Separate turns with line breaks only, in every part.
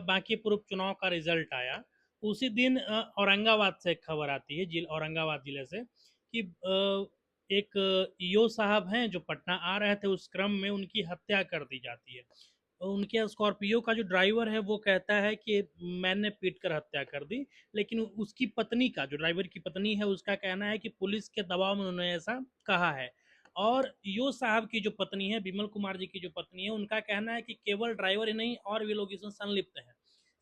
बांकीपुर उपचुनाव का रिजल्ट आया, उसी दिन औरंगाबाद से एक खबर आती है, औरंगाबाद जिले से, कि एक ईओ साहब हैं जो पटना आ रहे थे, उस क्रम में उनकी हत्या कर दी जाती है। उनके स्कॉर्पियो का जो ड्राइवर है वो कहता है कि मैंने पीट कर हत्या कर दी, लेकिन उसकी पत्नी का, जो ड्राइवर की पत्नी है, उसका कहना है कि पुलिस के दबाव में उन्होंने ऐसा कहा है। और यो साहब की जो पत्नी है, विमल कुमार जी की जो पत्नी है, उनका कहना है कि केवल ड्राइवर ही नहीं और भी लोग इसमें संलिप्त हैं।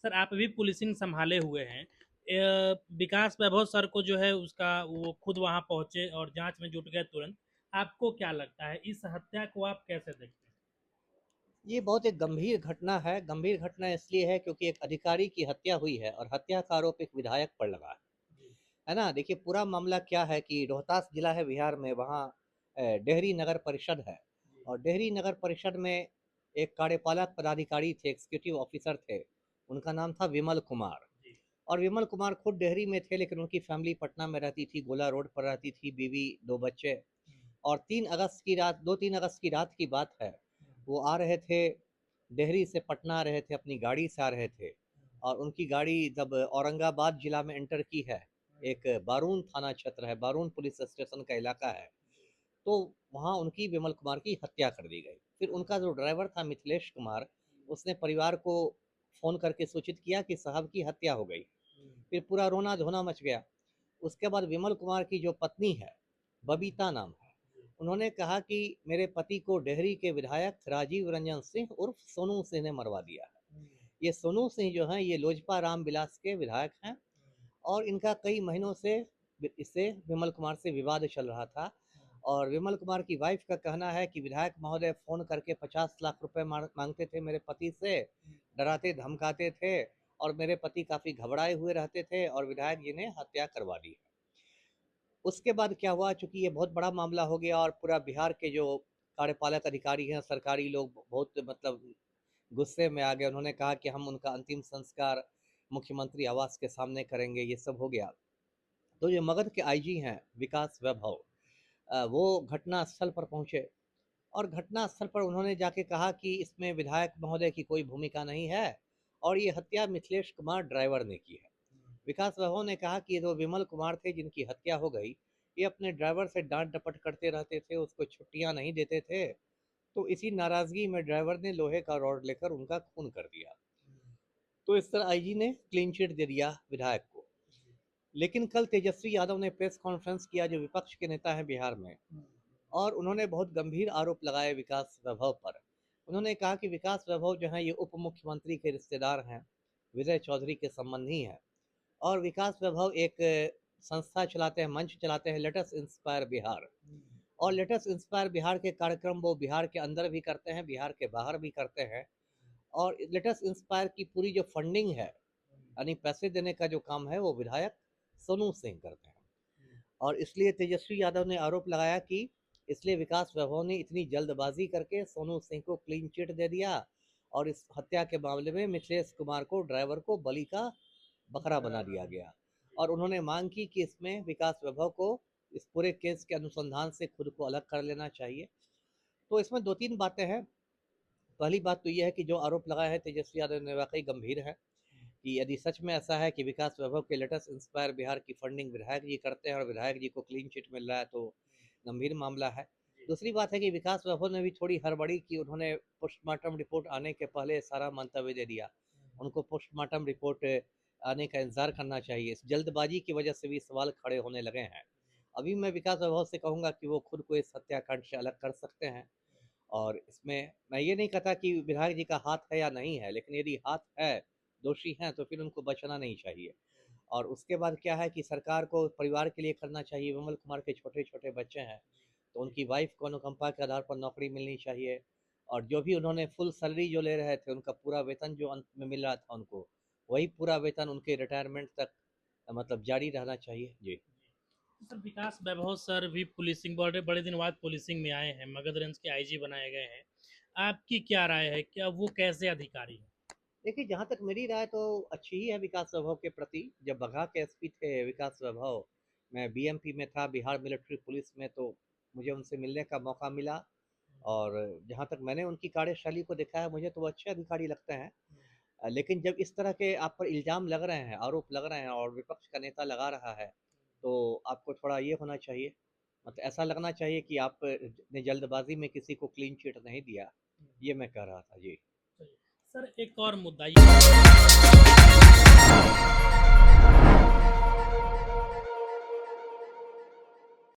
सर, आप भी पुलिसिंग संभाले हुए हैं, विकास वैभव सर को जो है उसका वो खुद वहां पहुंचे और जांच में जुट गए तुरंत। आपको क्या लगता है, इस हत्या को आप कैसे देखते हैं?
ये बहुत एक गंभीर घटना है। गंभीर घटना इसलिए है क्योंकि एक अधिकारी की हत्या हुई है और हत्या का आरोप एक विधायक पर लगा है ना। देखिए पूरा मामला क्या है कि रोहतास जिला है बिहार में, वहाँ डेहरी नगर परिषद है। और डेहरी नगर परिषद में एक कार्यपालक पदाधिकारी थे, एग्जीक्यूटिव ऑफिसर थे। उनका नाम था विमल कुमार। और विमल कुमार खुद डेहरी में थे, लेकिन उनकी फैमिली पटना में रहती थी, गोला रोड पर रहती थी, बीवी दो बच्चे। और 3 अगस्त की रात, 2-3 अगस्त की रात की बात है, वो आ रहे थे डेहरी से पटना आ रहे थे, अपनी गाड़ी से आ रहे थे। और उनकी गाड़ी जब औरंगाबाद जिला में एंटर की है, एक बारून थाना क्षेत्र है, बारून पुलिस स्टेशन का इलाका है, तो वहाँ उनकी विमल कुमार की हत्या कर दी गई। फिर उनका जो ड्राइवर था मिथिलेश कुमार, उसने परिवार को फ़ोन करके सूचित किया कि साहब की हत्या हो गई। फिर पूरा रोना धोना मच गया। उसके बाद विमल कुमार की जो पत्नी है, बबीता नाम है, उन्होंने कहा कि मेरे पति को डेहरी के विधायक राजीव रंजन सिंह उर्फ सोनू सिंह ने मरवा दिया है। ये सोनू सिंह जो हैं, ये लोजपा राम विलास के विधायक हैं। और इनका कई महीनों से इससे विमल कुमार से विवाद चल रहा था। और विमल कुमार की वाइफ का कहना है कि विधायक महोदय फ़ोन करके 50 लाख रुपए मांगते थे मेरे पति से, डराते धमकाते थे, और मेरे पति काफ़ी घबराए हुए रहते थे, और विधायक जी ने हत्या करवा दी। उसके बाद क्या हुआ, चूंकि ये बहुत बड़ा मामला हो गया और पूरा बिहार के जो कार्यपालक अधिकारी हैं, सरकारी लोग बहुत मतलब गुस्से में आ गए। उन्होंने कहा कि हम उनका अंतिम संस्कार मुख्यमंत्री आवास के सामने करेंगे, ये सब हो गया। तो जो मगध के आईजी हैं विकास वैभव, वो घटना स्थल पर पहुंचे। और घटना स्थल पर उन्होंने जाके कहा कि इसमें विधायक महोदय की कोई भूमिका नहीं है, और ये हत्या मिथिलेश कुमार ड्राइवर ने की है। विकास वैभव ने कहा कि ये जो विमल कुमार थे जिनकी हत्या हो गई, ये अपने ड्राइवर से डांट डपट करते रहते थे, उसको छुट्टियां नहीं देते थे। तो इसी नाराजगी में ड्राइवर ने लोहे का रॉड लेकर उनका खून कर दिया। तो इस तरह आईजी ने क्लीन चिट दे दिया विधायक को। लेकिन कल तेजस्वी यादव ने प्रेस कॉन्फ्रेंस किया, जो विपक्ष के नेता हैं बिहार में, और उन्होंने बहुत गंभीर आरोप लगाए विकास वैभव पर। उन्होंने कहा कि विकास वैभव जो है ये उप मुख्यमंत्री के रिश्तेदार हैं, विजय चौधरी के संबंधी हैं। और विकास वैभव एक संस्था चलाते हैं, मंच चलाते हैं, लेटस इंस्पायर बिहार। और लेटस इंस्पायर बिहार के कार्यक्रम वो बिहार के अंदर भी करते हैं, बिहार के बाहर भी करते हैं। और लेटस इंस्पायर की पूरी जो फंडिंग है, यानी पैसे देने का जो काम है, वो विधायक सोनू सिंह करते हैं। और इसलिए तेजस्वी यादव ने आरोप लगाया कि इसलिए विकास वैभव ने इतनी जल्दबाजी करके सोनू सिंह को क्लीन चिट दे दिया, और इस हत्या के मामले में मिथिलेश कुमार को, ड्राइवर को, बलि का बकरा बना दिया गया। और उन्होंने मांग की कि इसमें विकास वैभव को इस पूरे केस के अनुसंधान से खुद को अलग कर लेना चाहिए। तो इसमें 2-3 बातें हैं। पहली बात तो यह है कि जो आरोप लगाया है तेजस्वी यादव ने वाकई गंभीर है, कि यदि सच में ऐसा है कि विकास वैभव के लेटेस्ट इंस्पायर बिहार की फंडिंग विधायक जी करते हैं और विधायक जी को क्लीन चिट मिल रहा है, तो गंभीर मामला है। दूसरी बात है कि विकास वैभव ने भी थोड़ी हड़बड़ी की, उन्होंने पोस्टमार्टम रिपोर्ट आने के पहले सारा मंतव्य दे दिया। उनको पोस्टमार्टम रिपोर्ट आने का इंतजार करना चाहिए। इस जल्दबाजी की वजह से भी सवाल खड़े होने लगे हैं। अभी मैं विकास वैभव से कहूँगा कि वो खुद को इस हत्याकांड से अलग कर सकते हैं। और इसमें मैं ये नहीं कहता कि विधायक जी का हाथ है या नहीं है, लेकिन यदि हाथ है, दोषी हैं, तो फिर उनको बचना नहीं चाहिए। और उसके बाद क्या है कि सरकार को परिवार के लिए करना चाहिए। विमल कुमार के छोटे छोटे बच्चे हैं, तो उनकी वाइफ को अनुकंपा के आधार पर नौकरी मिलनी चाहिए। और जो भी उन्होंने फुल सैलरी जो ले रहे थे, उनका पूरा वेतन जो अंत में मिल रहा था उनको, वही पूरा वेतन उनके रिटायरमेंट तक मतलब जारी रहना चाहिए जी।
सर, विकास वैभव सर भी पुलिसिंग, बड़े बड़े दिन बाद पुलिसिंग में आए हैं, मगध रेंज के आईजी बनाए गए हैं। आपकी क्या राय है, क्या वो कैसे अधिकारी हैं?
देखिए, जहाँ तक मेरी राय तो अच्छी ही है विकास वैभव के प्रति। जब बगहा के एसपी थे विकास वैभव, मैं बीएमपी में था, बिहार मिलिट्री पुलिस में, तो मुझे उनसे मिलने का मौका मिला। और जहाँ तक मैंने उनकी कार्यशैली को देखा है, मुझे तो वो अच्छे अधिकारी लगते हैं। लेकिन जब इस तरह के आप पर इल्ज़ाम लग रहे हैं, आरोप लग रहे हैं और विपक्ष का नेता लगा रहा है, तो आपको थोड़ा ये होना चाहिए, मतलब ऐसा लगना चाहिए कि आप ने जल्दबाज़ी में किसी को क्लीन चिट नहीं दिया। ये मैं कह रहा था। जी।
सर एक और मुद्दा ये